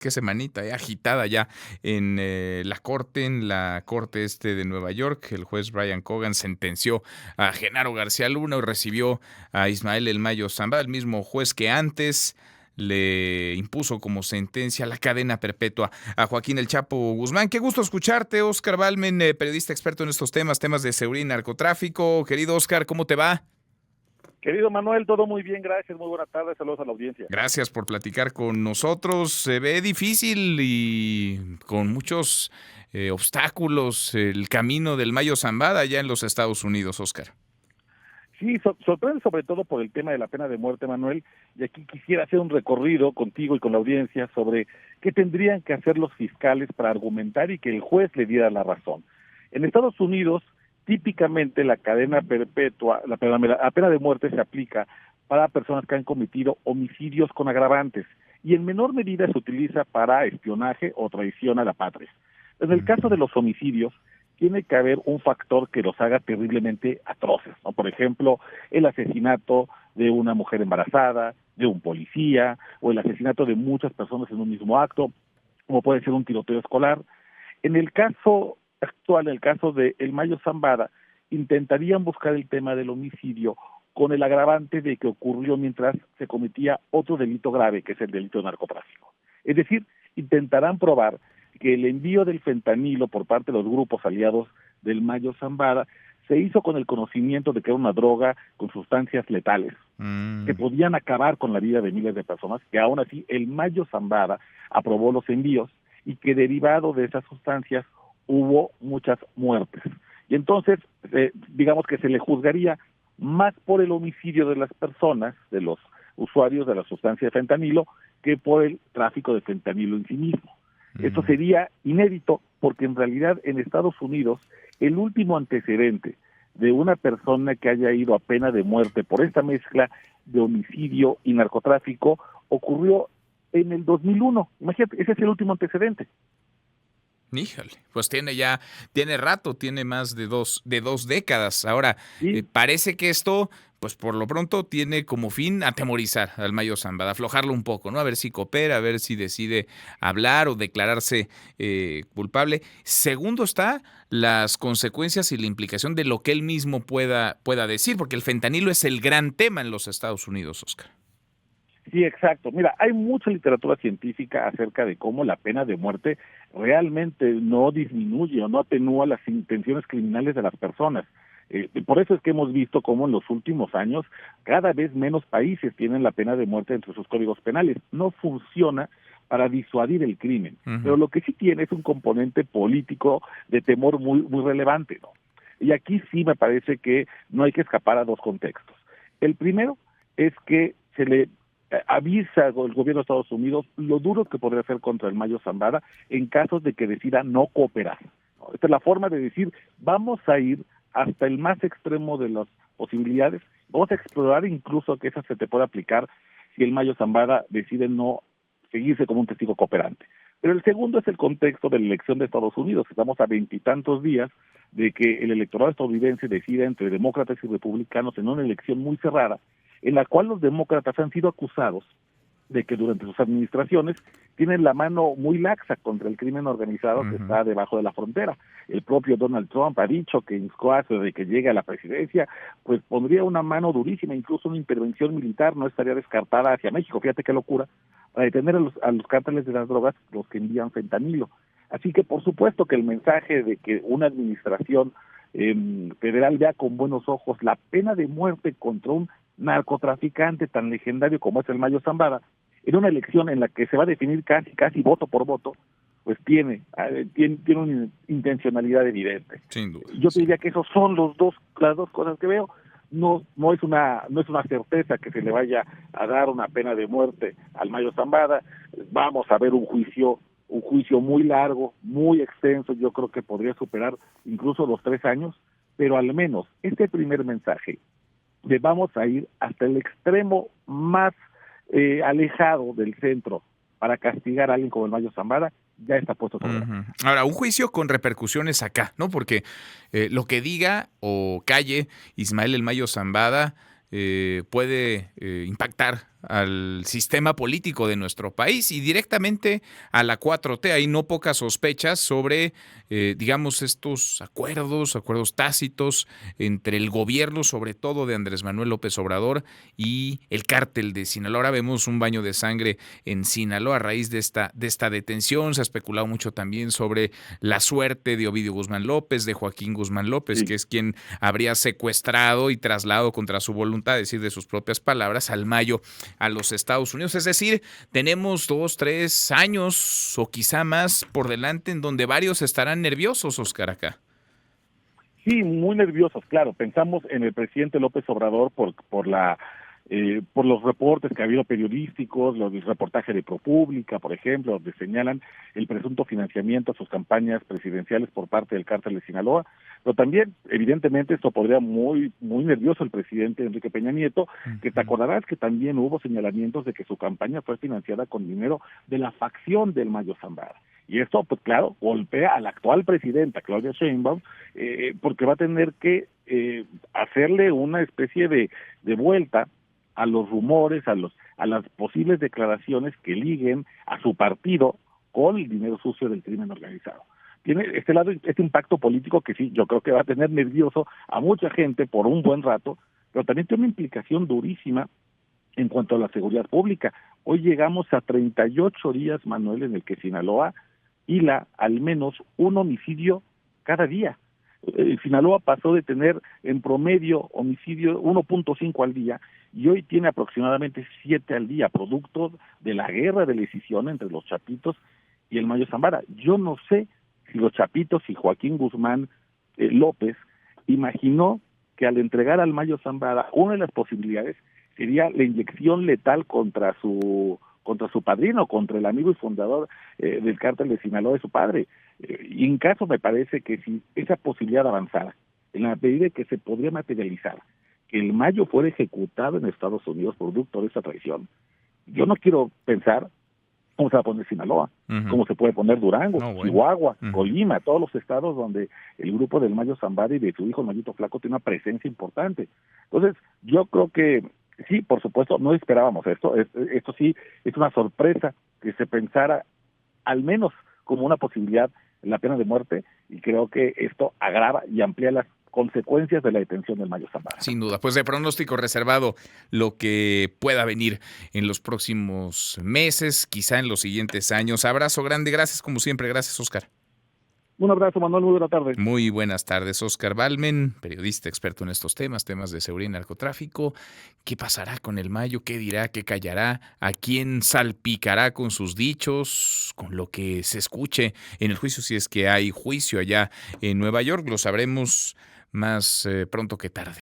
qué semanita, agitada ya en la corte de Nueva York. El juez Brian Cogan sentenció a Genaro García Luna y recibió a Ismael El Mayo Zambada, el mismo juez que antes le impuso como sentencia la cadena perpetua a Joaquín El Chapo Guzmán. Qué gusto escucharte, Oscar Balmen, periodista experto en estos temas de seguridad y narcotráfico. Querido Oscar, ¿cómo te va? Querido Manuel, todo muy bien, gracias, muy buena tarde, saludos a la audiencia. Gracias por platicar con nosotros. Se ve difícil y con muchos obstáculos el camino del Mayo Zambada allá en los Estados Unidos, Oscar. Sí, sorprende sobre todo por el tema de la pena de muerte, Manuel, y aquí quisiera hacer un recorrido contigo y con la audiencia sobre qué tendrían que hacer los fiscales para argumentar y que el juez le diera la razón. En Estados Unidos, típicamente la cadena perpetua, la pena de muerte se aplica para personas que han cometido homicidios con agravantes y en menor medida se utiliza para espionaje o traición a la patria. En el caso de los homicidios, tiene que haber un factor que los haga terriblemente atroces, ¿no? Por ejemplo, el asesinato de una mujer embarazada, de un policía, o el asesinato de muchas personas en un mismo acto, como puede ser un tiroteo escolar. En el caso actual, el caso de El Mayo Zambada, intentarían buscar el tema del homicidio con el agravante de que ocurrió mientras se cometía otro delito grave, que es el delito de narcotráfico. Es decir, intentarán probar que el envío del fentanilo por parte de los grupos aliados del Mayo Zambada se hizo con el conocimiento de que era una droga con sustancias letales, que podían acabar con la vida de miles de personas, que aún así el Mayo Zambada aprobó los envíos y que derivado de esas sustancias hubo muchas muertes. Y entonces, digamos que se le juzgaría más por el homicidio de las personas, de los usuarios de la sustancia de fentanilo, que por el tráfico de fentanilo en sí mismo. Esto sería inédito porque en realidad en Estados Unidos el último antecedente de una persona que haya ido a pena de muerte por esta mezcla de homicidio y narcotráfico ocurrió en el 2001. Imagínate, ese es el último antecedente. Híjole, pues tiene rato, tiene más de dos décadas. Ahora, ¿Sí? parece que esto, pues por lo pronto tiene como fin atemorizar al Mayo Zambada, aflojarlo un poco, ¿no? A ver si coopera, a ver si decide hablar o declararse culpable. Segundo está las consecuencias y la implicación de lo que él mismo pueda decir, porque el fentanilo es el gran tema en los Estados Unidos, Oscar. Sí, exacto. Mira, hay mucha literatura científica acerca de cómo la pena de muerte realmente no disminuye o no atenúa las intenciones criminales de las personas. Por eso es que hemos visto cómo en los últimos años cada vez menos países tienen la pena de muerte entre sus códigos penales. No funciona para disuadir el crimen, pero lo que sí tiene es un componente político de temor muy relevante, ¿no? Y aquí sí me parece que no hay que escapar a dos contextos. El primero es que se le avisa el gobierno de Estados Unidos lo duro que podría hacer contra el Mayo Zambada en casos de que decida no cooperar. Esta es la forma de decir, vamos a ir hasta el más extremo de las posibilidades, vamos a explorar incluso que esa se te pueda aplicar si el Mayo Zambada decide no seguirse como un testigo cooperante. Pero el segundo es el contexto de la elección de Estados Unidos. Estamos a veintitantos días de que el electorado estadounidense decida entre demócratas y republicanos en una elección muy cerrada, en la cual los demócratas han sido acusados de que durante sus administraciones tienen la mano muy laxa contra el crimen organizado que está debajo de la frontera. El propio Donald Trump ha dicho que en caso de que llegue a la presidencia, pues pondría una mano durísima, incluso una intervención militar no estaría descartada hacia México. Fíjate qué locura, para detener a los cárteles de las drogas, los que envían fentanilo. Así que por supuesto que el mensaje de que una administración federal vea con buenos ojos la pena de muerte contra un narcotraficante tan legendario como es el Mayo Zambada, en una elección en la que se va a definir casi voto por voto, pues tiene una intencionalidad evidente. Sin duda. Yo te diría que esos son las dos cosas que veo. No es una certeza que se le vaya a dar una pena de muerte al Mayo Zambada. Vamos a ver un juicio muy largo, muy extenso. Yo creo que podría superar incluso los 3 años, pero al menos este primer mensaje de vamos a ir hasta el extremo más alejado del centro para castigar a alguien como el Mayo Zambada, ya está puesto sobre la mesa. Ahora, un juicio con repercusiones acá, ¿no? Porque lo que diga o calle Ismael El Mayo Zambada puede impactar al sistema político de nuestro país y directamente a la 4T. Hay no pocas sospechas sobre, digamos, estos acuerdos tácitos entre el gobierno, sobre todo de Andrés Manuel López Obrador, y el cártel de Sinaloa. Ahora vemos un baño de sangre en Sinaloa a raíz de esta detención. Se ha especulado mucho también sobre la suerte de Ovidio Guzmán López, de Joaquín Guzmán López, Sí. que es quien habría secuestrado y trasladado contra su voluntad, decir de sus propias palabras, al Mayo a los Estados Unidos. Es decir, tenemos 2, 3 años o quizá más por delante en donde varios estarán nerviosos, Oscar, acá. Sí, muy nerviosos, claro. Pensamos en el presidente López Obrador por los reportes que ha habido periodísticos, los reportajes de ProPública, por ejemplo, donde señalan el presunto financiamiento a sus campañas presidenciales por parte del cártel de Sinaloa. Pero también, evidentemente, esto podría muy nervioso el presidente Enrique Peña Nieto, que te acordarás que también hubo señalamientos de que su campaña fue financiada con dinero de la facción del Mayo Zambada. Y esto, pues claro, golpea a la actual presidenta, Claudia Sheinbaum, porque va a tener que hacerle una especie de vuelta a los rumores, a las posibles declaraciones que liguen a su partido con el dinero sucio del crimen organizado. Tiene este impacto político que sí, yo creo que va a tener nervioso a mucha gente por un buen rato, pero también tiene una implicación durísima en cuanto a la seguridad pública. Hoy llegamos a 38 días, Manuel, en el que Sinaloa hila al menos un homicidio cada día. Sinaloa pasó de tener en promedio homicidio 1.5 al día y hoy tiene aproximadamente 7 al día, producto de la guerra de la decisión entre los Chapitos y el Mayo Zambada. Yo no sé si los Chapitos y Joaquín Guzmán López imaginó que al entregar al Mayo Zambada, una de las posibilidades sería la inyección letal contra su padrino, contra el amigo y fundador del cártel de Sinaloa de su padre. Y en caso me parece que si esa posibilidad avanzara, en la medida que se podría materializar, que el Mayo fuera ejecutado en Estados Unidos producto de esa traición, yo no quiero pensar cómo se va a poner Sinaloa, cómo se puede poner Durango, Chihuahua, Colima, todos los estados donde el grupo del Mayo Zambada y de su hijo el Mayito Flaco tiene una presencia importante. Entonces, yo creo que sí, por supuesto, no esperábamos esto. Esto sí es una sorpresa que se pensara al menos como una posibilidad la pena de muerte, y creo que esto agrava y amplía las consecuencias de la detención del Mayo Zambada. Sin duda, pues de pronóstico reservado lo que pueda venir en los próximos meses, quizá en los siguientes años. Abrazo grande, gracias como siempre, gracias Oscar. Un abrazo, Manuel, muy buena tarde. Muy buenas tardes, Oscar Balmen, periodista experto en estos temas de seguridad y narcotráfico. ¿Qué pasará con el Mayo? ¿Qué dirá? ¿Qué callará? ¿A quién salpicará con sus dichos? Con lo que se escuche en el juicio, si es que hay juicio allá en Nueva York, lo sabremos más pronto que tarde.